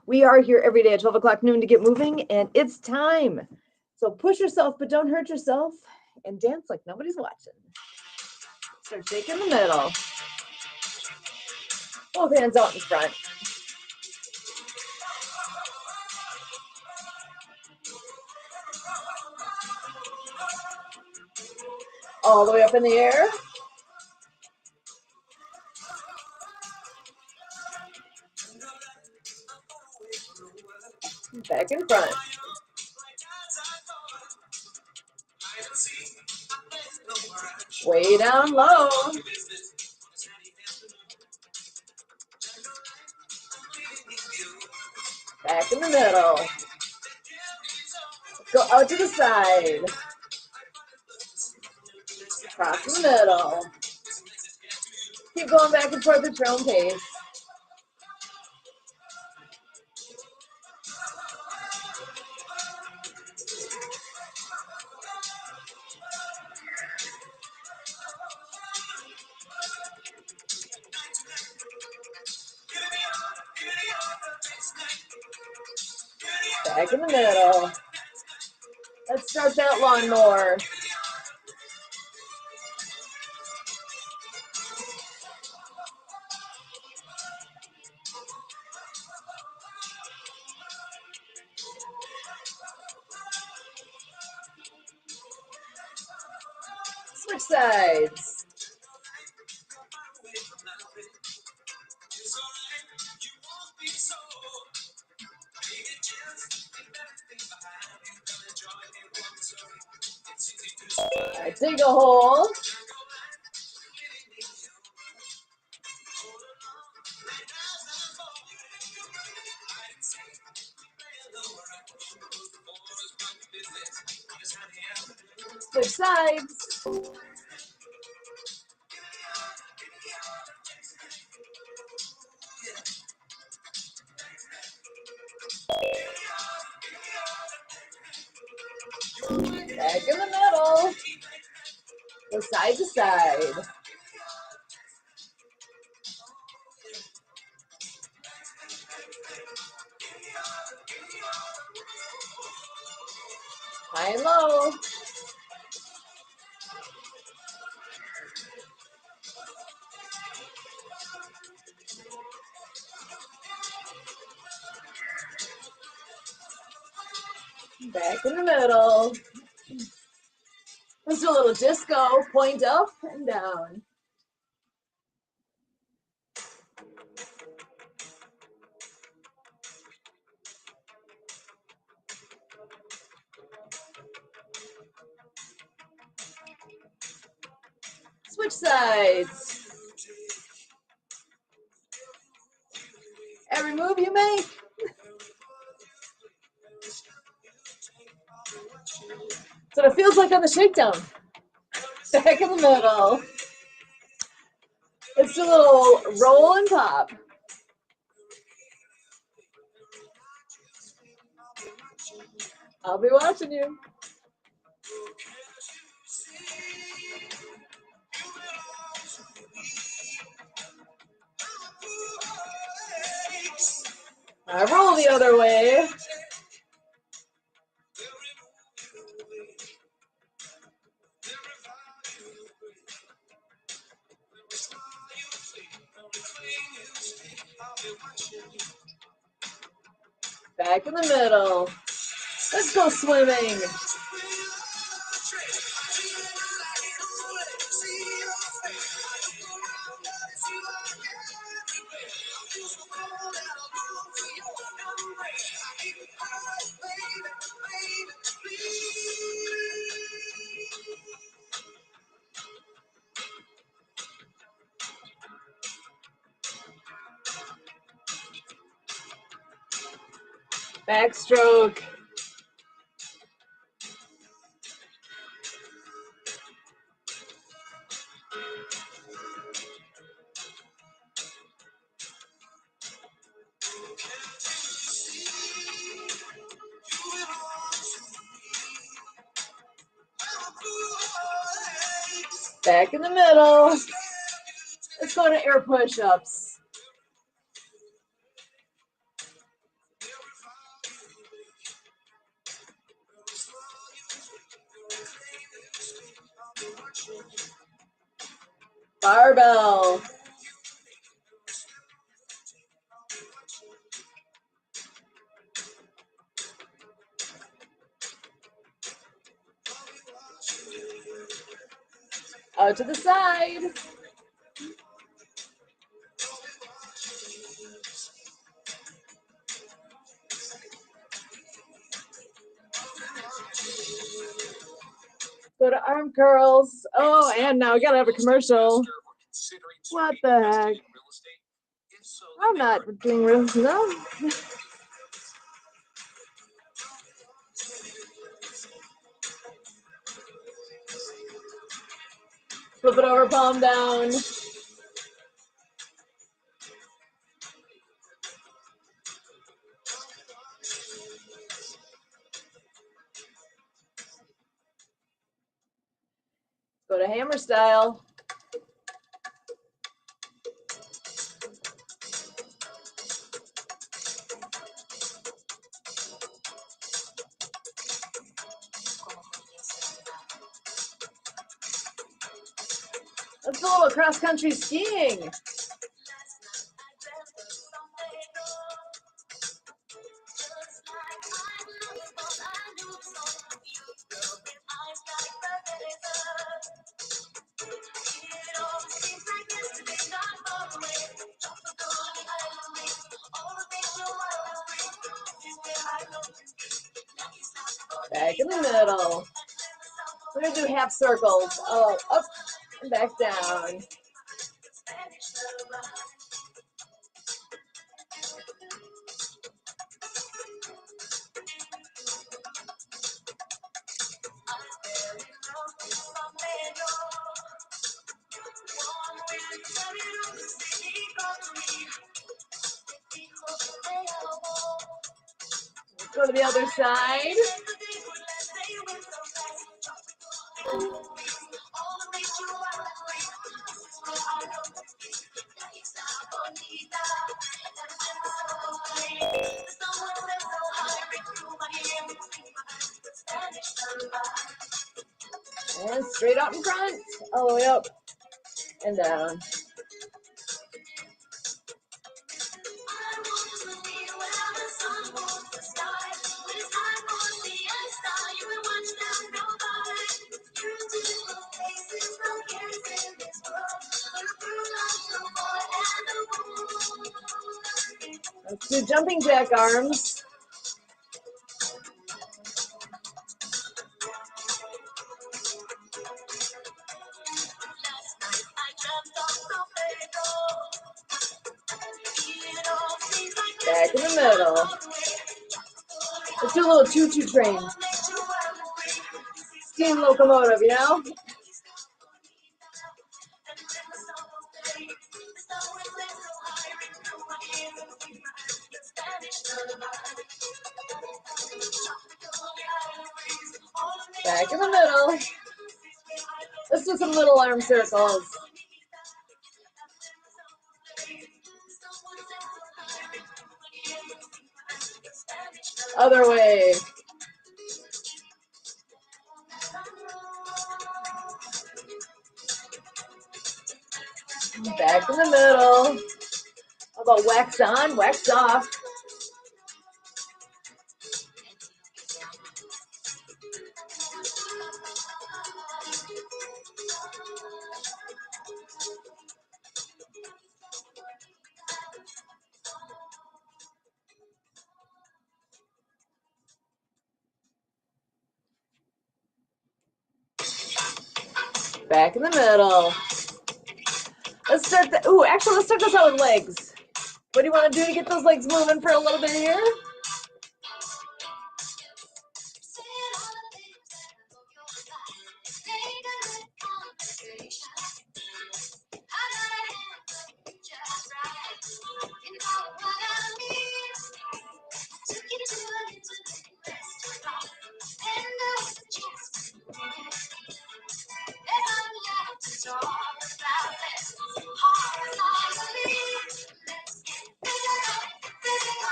We are here every day at 12 o'clock noon to get moving, and it's time. So push yourself, but don't hurt yourself, and dance like nobody's watching. Start shaking the middle. Both hands out in front. All the way up in the air. Back in front. Way down low. Back in the middle. Go out to the side. Cross in the middle. Keep going back and forth at your own pace. Back in the middle. Let's start that lawnmower. Switch sides. Right, dig a hole. Switch sides. Back in the middle. Go side to side. High and low. Back in the middle. Let's do a little disco. Point up and down. Switch sides. Every move you make. That's what it feels like on the shakedown. Back in the middle. Let's do a little roll and pop. I'll be watching you. I roll the other way. Back in the middle. Let's go swimming. Backstroke. Back in the middle. Let's go to air push-ups. Barbell. Out to the side. Go to arm curls. Oh, and now we gotta have a commercial. What the heck? I'm not doing rooms, no. Flip it over, palm down. Go to hammer style. Let's go a little cross-country skiing. Back in the middle. We're gonna do half circles. Oh, up and back down. Go to the other side. And straight out in front, all the way up and down. Let's do jumping jack arms. Back in the middle. Let's do a little choo-choo train. Steam locomotive, you know? Back in the middle. Let's do some little arm circles. Other way. Back in the middle. How about wax on, wax off? Back in the middle. Let's start the, ooh, actually, let's start this out with legs. What do you want to do to get those legs moving for a little bit here?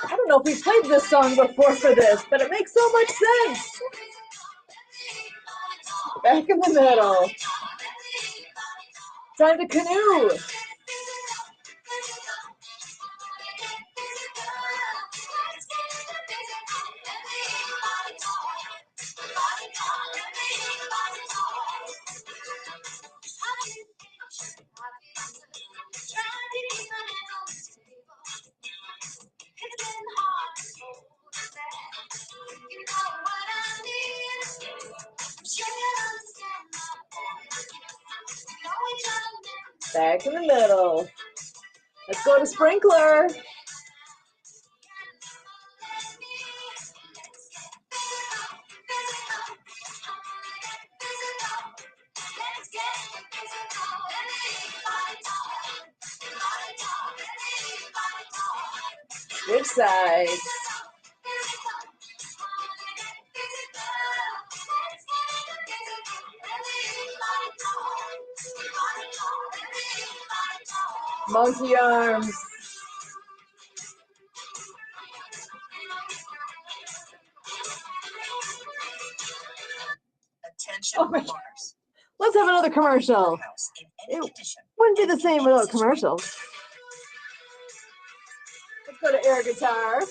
I don't know if we've played this song before for this, but it makes so much sense. Back in the middle. time to canoe. Back in the middle. Let's go to sprinkler. Which side? Monkey arms. Oh my God. Let's have another commercial. It wouldn't be the same without commercials. Let's go to air guitar.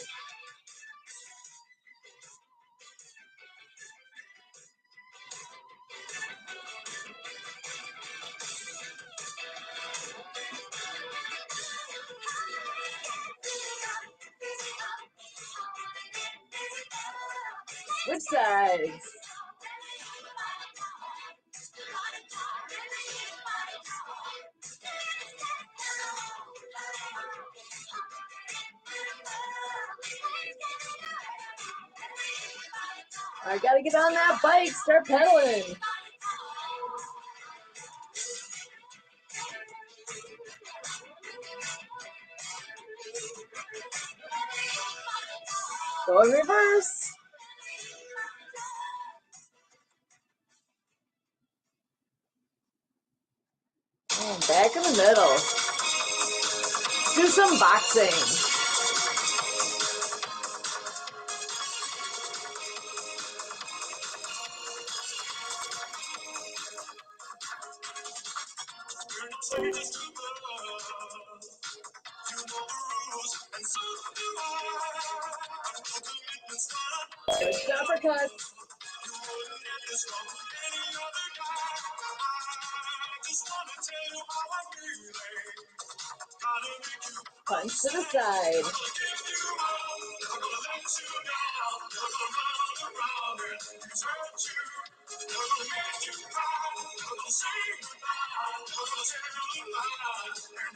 Which sides? I gotta get on that bike, start pedaling. Go in reverse. And back in the middle. Let's do some boxing. Switch to uppercuts. Punch to the side.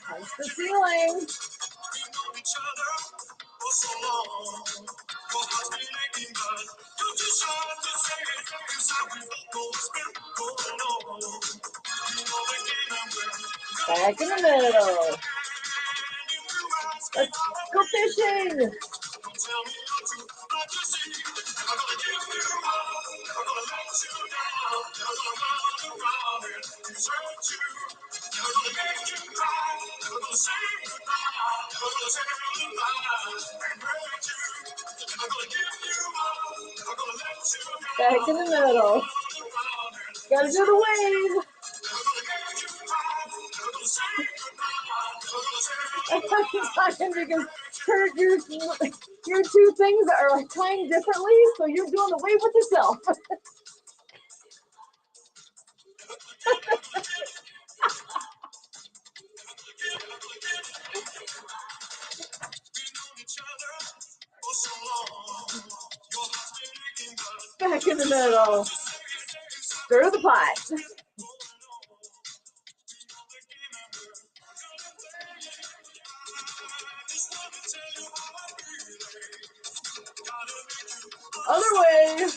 Punch the ceiling. Back in the middle. Let's go fishing. Back in the middle. Gotta do the wave. I'm talking because your two things are timed differently, so you're doing the wave with yourself. Back in the middle. Stir the pot. Other way.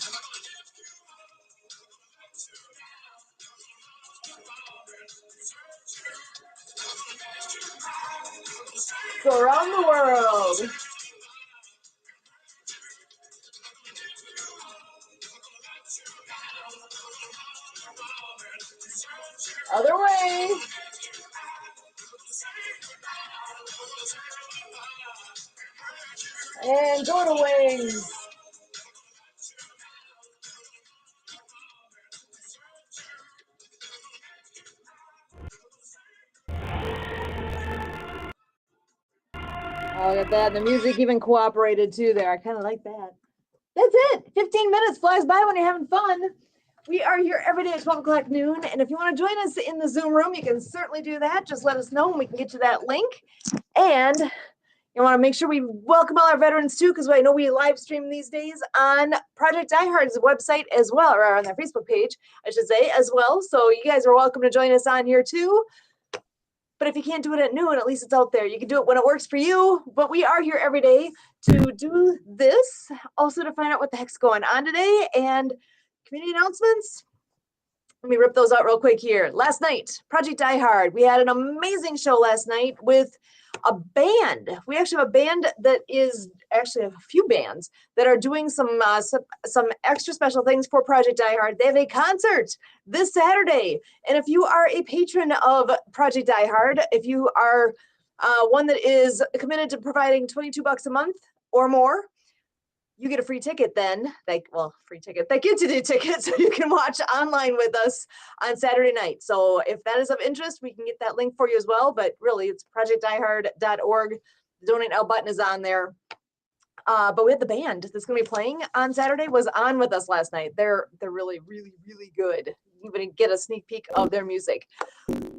Go around the world. Other way. And go to wings. Oh, look at that. The music even cooperated too there. I kind of like that. That's it. 15 minutes flies by when you're having fun. We are here every day at 12 o'clock noon. And if you want to join us in the Zoom room, you can certainly do that. Just let us know and we can get you that link. And you want to make sure we welcome all our veterans too, because I know we live stream these days on Project DieHard's website as well, or on their Facebook page, I should say, as well. So you guys are welcome to join us on here too. But if you can't do it at noon, at least it's out there. You can do it when it works for you. But we are here every day to do this, also to find out what the heck's going on today and community announcements. Let me rip those out real quick here. Last night, Project DieHard. We had an amazing show last night with a band. We actually have a band that is actually a few bands that are doing some extra special things for Project DieHard. They have a concert this Saturday. And if you are a patron of Project DieHard, if you are one that is committed to providing $22 a month or more, you get a free ticket then. Free ticket. That gets you the ticket so you can watch online with us on Saturday night. So if that is of interest, we can get that link for you as well. But really, it's projectdiehard.org. The donate now button is on there. But we had the band that's going to be playing on Saturday was on with us last night. They're really, really, really good. You can get a sneak peek of their music.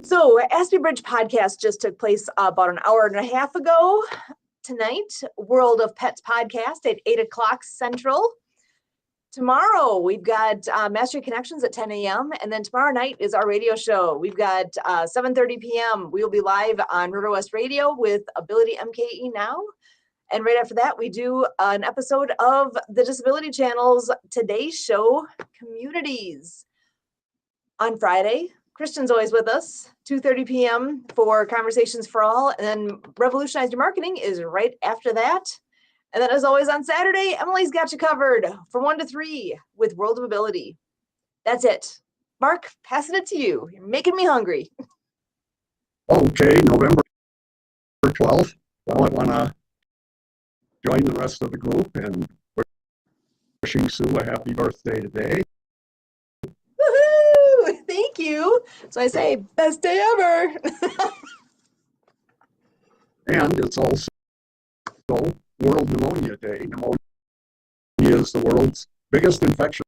So Aspie Bridge podcast just took place about an hour and a half ago. Tonight, World of Pets podcast at 8 o'clock Central. Tomorrow, we've got Mastery Connections at 10 a.m. And then tomorrow night is our radio show. We've got 7:30 p.m. We will be live on River West Radio with Ability MKE Now. And right after that, we do an episode of the Disability Channel's Today's Show Communities. On Friday, Christian's always with us, 2:30 p.m. for Conversations for All. And then Revolutionize Your Marketing is right after that. And then as always on Saturday, Emily's got you covered from 1 to 3 with World of Ability. That's it. Mark, passing it to you. You're making me hungry. Okay, November 12th. Well, I want to join the rest of the group and wishing Sue a happy birthday today. Woohoo! Thank you. So I say, best day ever. And it's also World Pneumonia Day. Pneumonia is the world's biggest infectious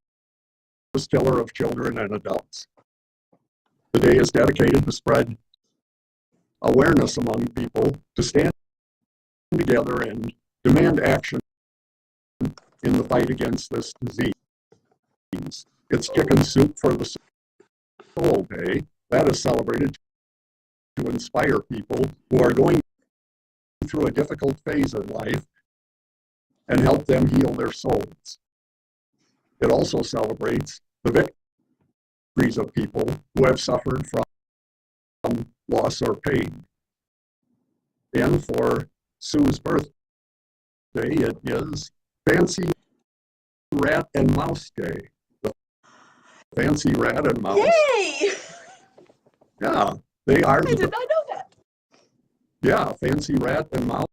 killer of children and adults. The day is dedicated to spread awareness among people to stand together and demand action in the fight against this disease. It's Chicken Soup for the Soul Day. That is celebrated to inspire people who are going through a difficult phase in life and help them heal their souls. It also celebrates the victories of people who have suffered from loss or pain. And for Sue's birthday, it is Fancy Rat and Mouse Day. The Fancy Rat and Mouse. Yay! Yeah, they are. I did not know that. Yeah, Fancy Rat and Mouse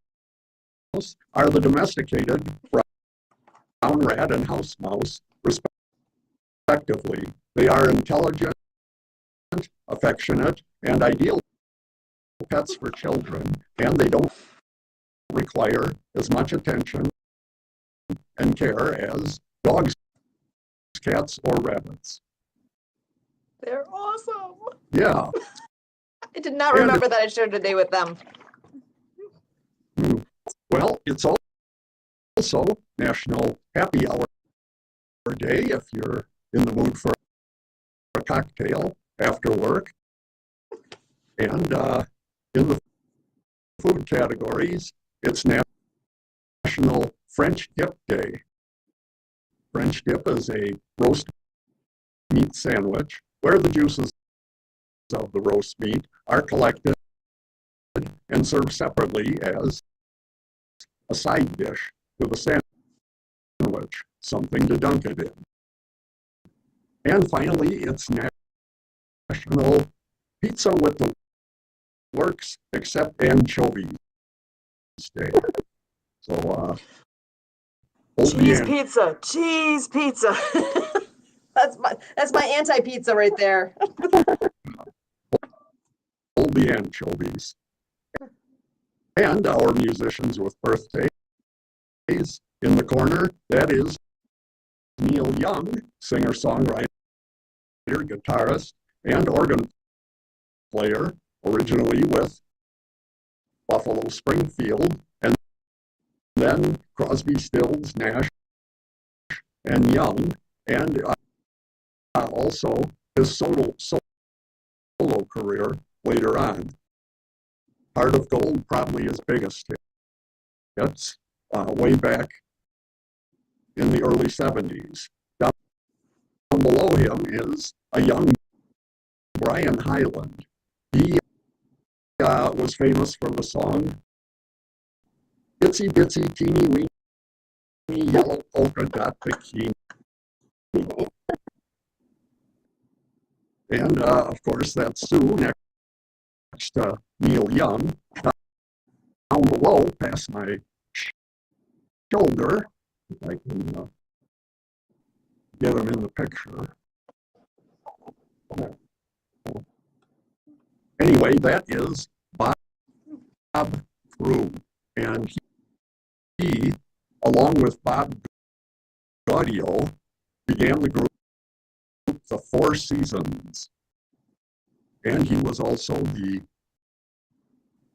are the domesticated brown rat and house mouse, respectively. They are intelligent, affectionate, and ideal pets for children, and they don't require as much attention and care as dogs, cats, or rabbits. They're awesome. Yeah. I did not remember that I shared a day with them. Well, it's also National Happy Hour Day if you're in the mood for a cocktail after work. And in the food categories, it's National French Dip Day. French dip is a roast meat sandwich where the juices of the roast meat are collected and served separately as a side dish to the sandwich, something to dunk it in. And finally, it's National Pizza with the Works Except Anchovies Day. So, cheese pizza. That's my anti-pizza right there. Hold the anchovies. And our musicians with birthdays in the corner, that is Neil Young, singer-songwriter, guitarist, and organ player, originally with Buffalo Springfield, and then Crosby, Stills, Nash, and Young, and also his solo career later on. Heart of Gold, probably his biggest hits, way back in the early 70s. Down below him is a young Brian Hyland. He was famous for the song Itsy Bitsy Teeny Weeny Yellow Polka Dot Bikini. And of course, that's Sue next to Neil Young. Down below, past my shoulder, if I can get him in the picture. Anyway, that is Bob Froom, and he, along with Bob Gaudio, began the group The Four Seasons, and he was also the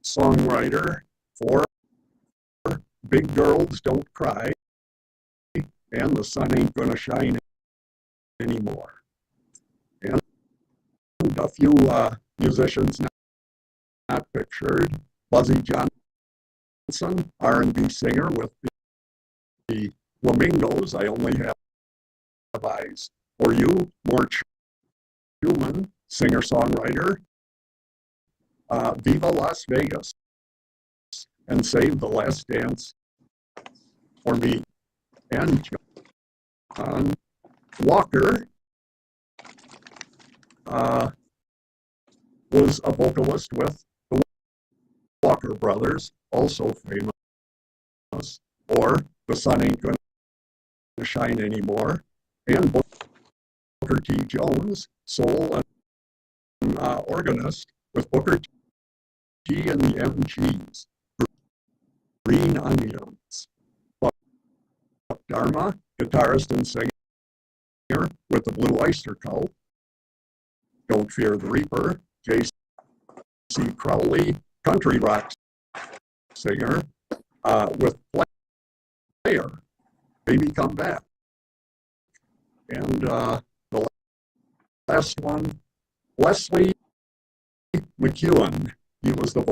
songwriter for Big Girls Don't Cry and The Sun Ain't Gonna Shine Anymore. And a few musicians not pictured. Buzzy Johnson, R&B singer with the Flamingos, I Only Have Eyes for You. Mort Schumann, singer-songwriter. Viva Las Vegas and Save the Last Dance for Me. And John Walker was a vocalist with the Walker Brothers, also famous for The Sun Ain't Gonna Shine Anymore, and Booker T. Jones, soul and organist with Booker T. and the MGs, Green Onions. Buck Dharma, guitarist and singer with the Blue Oyster Cult, Don't Fear the Reaper. J.C. Crowley, country rock singer with Player, Baby Come Back. And the last one, Leslie McEwen. He was the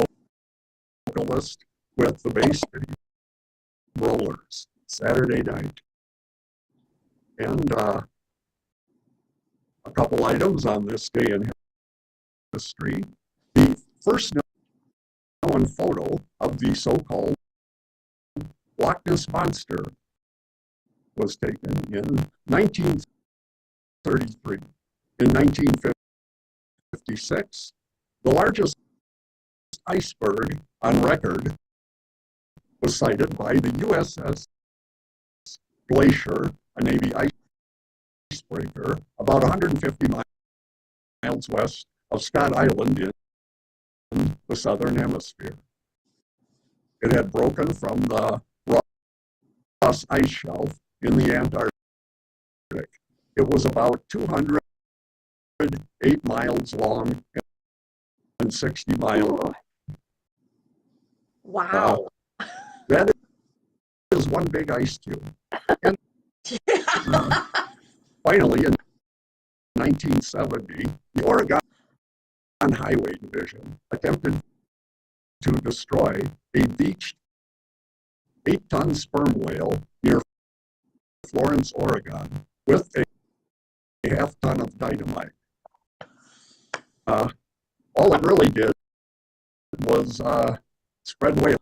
vocalist with the Bay City Rollers, Saturday Night. And a couple items on this day in history. The first known photo of the so-called Loch Ness Monster was taken in 1933. In 1956, the largest iceberg on record was sighted by the USS Glacier, a Navy icebreaker, about 150 miles west of Scott Island in the southern hemisphere. It had broken from the Ross ice shelf in the Antarctic. It was about 208 miles long and 60 miles. Wow. That is one big ice cube. And finally, in 1970, the Oregon Highway Division attempted to destroy a beached 8-ton sperm whale near Florence, Oregon, with a half-ton of dynamite. All it really did was spread whale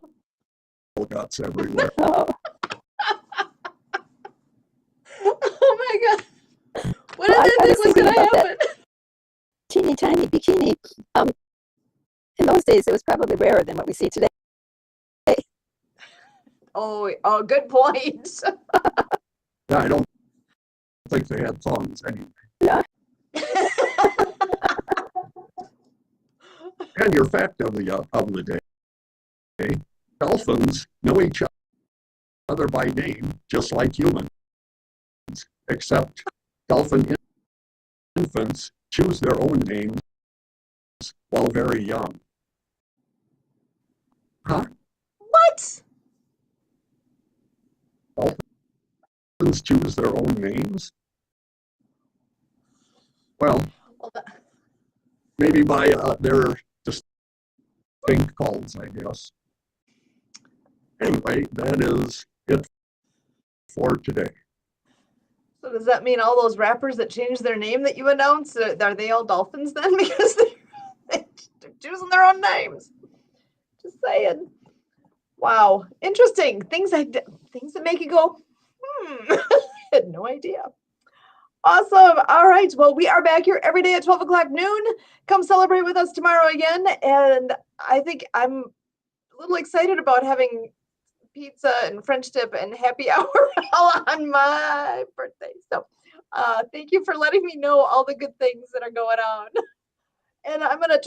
guts everywhere. Oh my God. What did they think was going to happen? Teeny tiny bikini. In those days, it was probably rarer than what we see today. Oh, good point. Yeah, I don't think they had thongs anyway. Yeah. And your fact of the day, dolphins know each other by name, just like humans, except dolphin infants choose their own names while very young. Huh? What? Dolphins choose their own names? Well, Well, maybe by their distinct calls, I guess. Anyway, that is it for today. So does that mean all those rappers that changed their name that you announced, are they all dolphins then? Because they're choosing their own names. Just saying. Wow, interesting. Things that make you go, I had no idea. Awesome. All right. Well, we are back here every day at 12 o'clock noon. Come celebrate with us tomorrow again. And I think I'm a little excited about having pizza and French dip and happy hour all on my birthday. So thank you for letting me know all the good things that are going on. And I'm going to